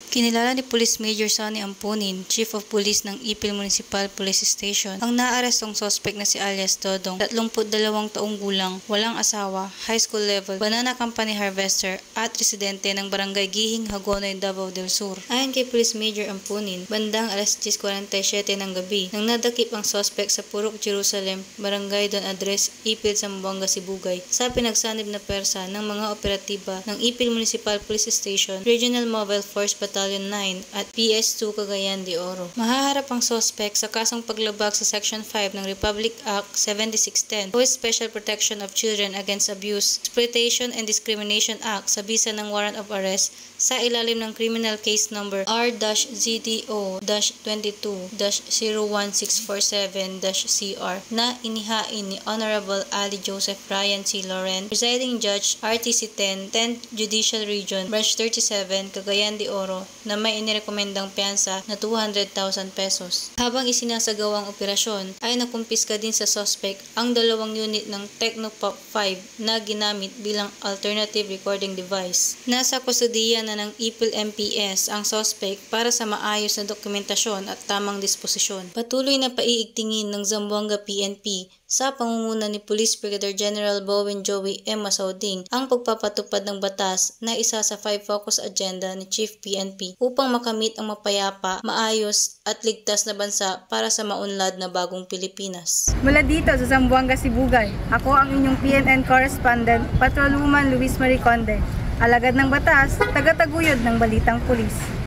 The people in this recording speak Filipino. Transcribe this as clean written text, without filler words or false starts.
Kinilala ni Police Major Sonny Ampunin, Chief of Police ng Ipil Municipal Police Station, ang naarestong suspect na si alias Dodong, 32 taong gulang, walang asawa, high school level, banana company harvester at residente ng Barangay Gihing, Hagonoy, Davao del Sur. Ayon kay Police Major Ampunin, bandang alas 10:47 ng gabi nang nadakip ang suspect sa Purok Jerusalem, Barangay Don Andres, Ipil, Zamboanga, Sibugay sa pinagsanib na persa ng mga operatiba ng Ipil Municipal Police Station, Regional Mobile Force Battalion 9 at PS2 Cagayan de Oro. Mahaharap ang suspect sa kasong paglabag sa Section 5 ng Republic Act 7610 o Special Protection of Children Against Abuse, Exploitation and Discrimination Act sa bisa ng warrant of arrest sa ilalim ng Criminal Case Number R-ZDO-22-01647-CR na inihain ni Honorable Ali Joseph Ryan C. Loren, Presiding Judge, RTC 10, 10th Judicial Region, Branch 37, Cagayan de Oro, na may inirekomendang piyansa na 200,000 pesos. Habang isinasagawang operasyon, ay nakumpiska din sa suspect ang 2 unit ng Technopop 5 na ginamit bilang alternative recording device. Nasa kustudiya na ng Ipil MPS ang suspect para sa maayos na dokumentasyon at tamang disposisyon. Patuloy na paiigtingin ng Zamboanga PNP sa pangunguna ni Police Brigadier General Bowen Joey M. Masauding ang pagpapatupad ng batas na isa sa 5 focus agenda ni Chief PNP upang makamit ang mapayapa, maayos at ligtas na bansa para sa maunlad na bagong Pilipinas. Mula dito sa Zamboanga, Sibugay, ako ang inyong PNN correspondent, Patrolwoman Luis Marie Conde. Alagad ng batas, tagataguyod ng balitang pulis.